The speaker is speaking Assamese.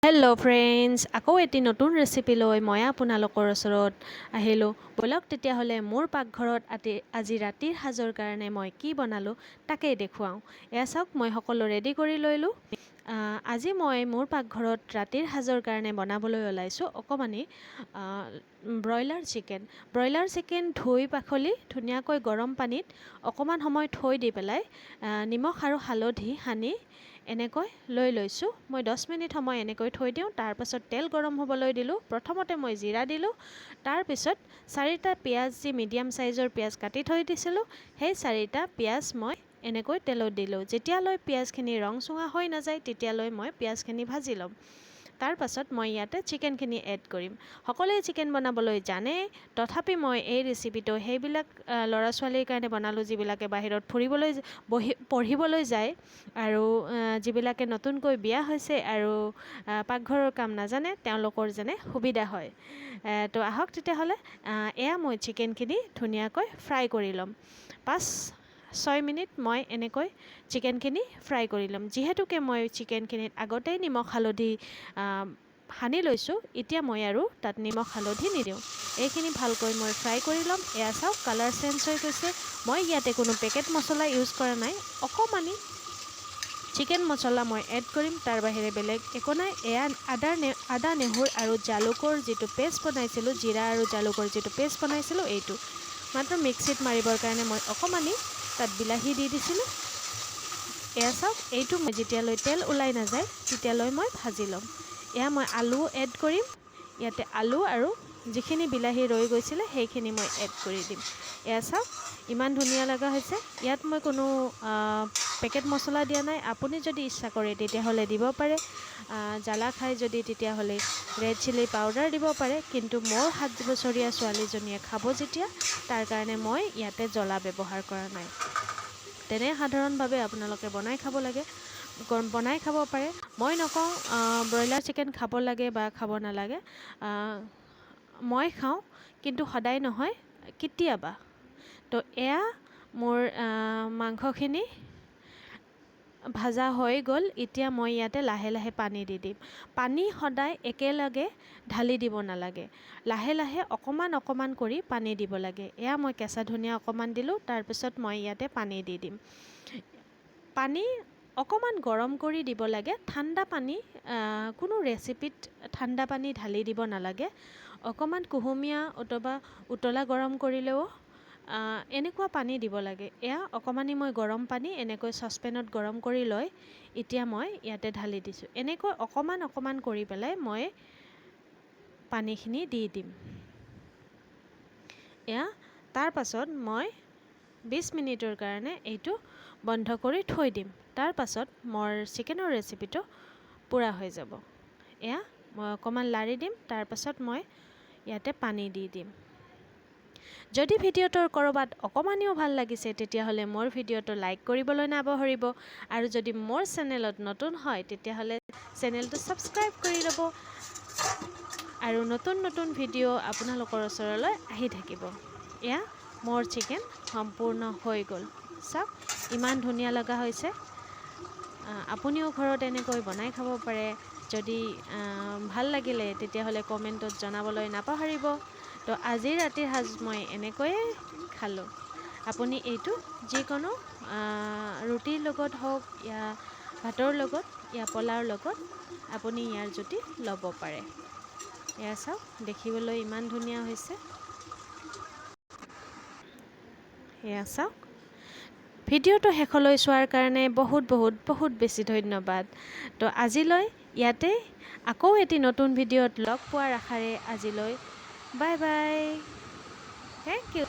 হেল্ল' ফ্ৰেণ্ডছ, আকৌ এটি নতুন ৰেচিপি লৈ মই আপোনালোকৰ ওচৰত আহিলোঁ। ব'লক তেতিয়াহ'লে মোৰ পাকঘৰত আজি ৰাতিৰ সাজৰ কাৰণে মই কি বনালোঁ তাকেই দেখুৱাওঁ। এয়া চাওক, মই সকলো ৰেডি কৰি লৈলোঁ। আজি মই মোৰ পাকঘৰত ৰাতিৰ সাজৰ কাৰণে বনাবলৈ ওলাইছোঁ অকণমানি ব্ৰইলাৰ চিকেন ধুই পাখলি ধুনীয়াকৈ গৰম পানীত অকণমান সময় থৈ দি পেলাই নিমখ আৰু হালধি সানি এনেকৈ লৈ লৈছোঁ। মই 10 মিনিট সময় এনেকৈ থৈ দিওঁ। তাৰপাছত তেল গৰম হ'বলৈ দিলোঁ। প্ৰথমতে মই জিৰা দিলোঁ। তাৰপিছত 4টা পিঁয়াজ, যি মিডিয়াম চাইজৰ পিঁয়াজ কাটি থৈ দিছিলোঁ, সেই 4টা পিঁয়াজ মই এনেকৈ তেলত দিলোঁ। যেতিয়ালৈ পিঁয়াজখিনি ৰং চঙা হৈ নাযায় তেতিয়ালৈ মই পিঁয়াজখিনি ভাজি ল'ম। তাৰপাছত মই ইয়াতে চিকেনখিনি এড কৰিম। সকলোৱে চিকেন বনাবলৈ জানে, তথাপি মই এই ৰেচিপিটো সেইবিলাক ল'ৰা ছোৱালীৰ কাৰণে বনালোঁ যিবিলাকে বাহিৰত পঢ়িবলৈ যায় আৰু যিবিলাকে নতুনকৈ বিয়া হৈছে আৰু পাকঘৰৰ কাম নাজানে তেওঁলোকৰ যেনে সুবিধা হয়। তো আহক তেতিয়াহ'লে এয়া মই চিকেনখিনি ধুনীয়াকৈ ফ্ৰাই কৰি ল'ম। 5-6 মিনিট মই এনেকৈ চিকেনখিনি ফ্ৰাই কৰি ল'ম। যিহেতুকে মই চিকেনখিনিত আগতেই নিমখ হালধি সানি লৈছোঁ, এতিয়া মই আৰু তাত নিমখ হালধি নিদিওঁ। এইখিনি ভালকৈ মই ফ্ৰাই কৰি ল'ম। এয়া চাওক, কালাৰ চেঞ্জ হৈ গৈছে। মই ইয়াতে কোনো পেকেট মছলা ইউজ কৰা নাই, অকণমানি চিকেন মছলা মই এড কৰিম, তাৰ বাহিৰে বেলেগ একো নাই। এয়া আদা নেহৰু আৰু জালুকৰ যিটো পেষ্ট বনাইছিলোঁ, জিৰা আৰু জালুকৰ যিটো পেষ্ট বনাইছিলোঁ, এইটো মাত্ৰ মিক্সিত মাৰিবৰ কাৰণে মই অকণমানি তাত বিলাহী দি দিছিলোঁ। এয়া চাওক, এইটো মই যেতিয়ালৈ তেল ওলাই নাযায় তেতিয়ালৈ মই ভাজি ল'ম। এয়া মই আলু এড কৰিম। ইয়াতে আলু আৰু যিখিনি বিলাহী ৰৈ গৈছিলে সেইখিনি মই এড কৰি দিম। এয়া চাওক, ইমান ধুনীয়া লগা হৈছে। ইয়াত মই কোনো পেকেট মছলা দিয়া নাই। আপুনি যদি ইচ্ছা কৰে তেতিয়াহ'লে দিব পাৰে। জ্বালা খাই যদি তেতিয়াহ'লে ৰেড চিলি পাউডাৰ দিব পাৰে। কিন্তু মোৰ 7 বছৰীয়া ছোৱালীজনীয়ে খাব যেতিয়া, তাৰ কাৰণে মই ইয়াতে জ্বলা ব্যৱহাৰ কৰা নাই। তেনে সাধাৰণভাৱে আপোনালোকে বনাই খাব পাৰে। মই নকওঁ ব্ৰইলাৰ চিকেন খাব লাগে বা খাব নালাগে। মই খাওঁ, কিন্তু সদায় নহয়, কেতিয়াবা। তো এয়া মোৰ মাংসখিনি ভাজা হৈ গ'ল। এতিয়া মই ইয়াতে লাহে লাহে পানী দি দিম। পানী সদায় একেলগে ঢালি দিব নালাগে, লাহে লাহে অকণমান কৰি পানী দিব লাগে। এয়া মই কেঁচা ধনিয়া অকণমান দিলোঁ। তাৰপিছত মই ইয়াতে পানী দি দিম। পানী অকণমান গৰম কৰি দিব লাগে। ঠাণ্ডা পানী, কোনো ৰেচিপিত ঠাণ্ডা পানী ঢালি দিব নালাগে। অকণমান কুহুমীয়া অথবা উতলা গৰম কৰিলেও এনেকুৱা পানী দিব লাগে। এয়া অকণমানি মই গৰম পানী এনেকৈ চচপেনত গৰম কৰি লৈ এতিয়া মই ইয়াতে ঢালি দিছোঁ। এনেকৈ অকণমান কৰি পেলাই মই পানীখিনি দি দিম। এয়া তাৰপাছত মই 20 মিনিটৰ কাৰণে এইটো বন্ধ কৰি থৈ দিম। তাৰপাছত মোৰ চিকেনৰ ৰেচিপিটো পূৰা হৈ যাব। এয়া মই অকণমান লাৰি দিম। তাৰপাছত মই ইয়াতে পানী দি দিম। যদি ভিডিঅ'টোৰ ক'ৰবাত অকণমানিও ভাল লাগিছে তেতিয়াহ'লে মোৰ ভিডিঅ'টো লাইক কৰিবলৈ নাপাহৰিব। আৰু যদি মোৰ চেনেলত নতুন হয় তেতিয়াহ'লে চেনেলটো ছাবস্ক্ৰাইব কৰি ল'ব। আৰু নতুন ভিডিঅ' আপোনালোকৰ ওচৰলৈ আহি থাকিব। এয়া মোৰ চিকেন সম্পূৰ্ণ হৈ গ'ল। চাওক, ইমান ধুনীয়া লগা হৈছে। আপুনিও ঘৰত এনেকৈ বনাই খাব পাৰে। যদি ভাল লাগিলে তেতিয়াহ'লে কমেণ্টত জনাবলৈ নাপাহৰিব। তো আজিৰ ৰাতিৰ সাজ মই এনেকৈয়ে খালোঁ। আপুনি এইটো যিকোনো ৰুটিৰ লগত হওক, ইয়া ভাতৰ লগত, ইয়া পোলাওৰ লগত আপুনি ইয়াৰ জুতি ল'ব পাৰে। এয়া চাওক, দেখিবলৈ ইমান ধুনীয়া হৈছে। এয়া চাওক, ভিডিঅ'টো শেষলৈ চোৱাৰ কাৰণে বহুত বেছি ধন্যবাদ। তো আজিলৈ ইয়াতে আকৌ এটি নতুন ভিডিঅ'ত লগ পোৱাৰ আশাৰে আজিলৈ বাই বাই। Thank U.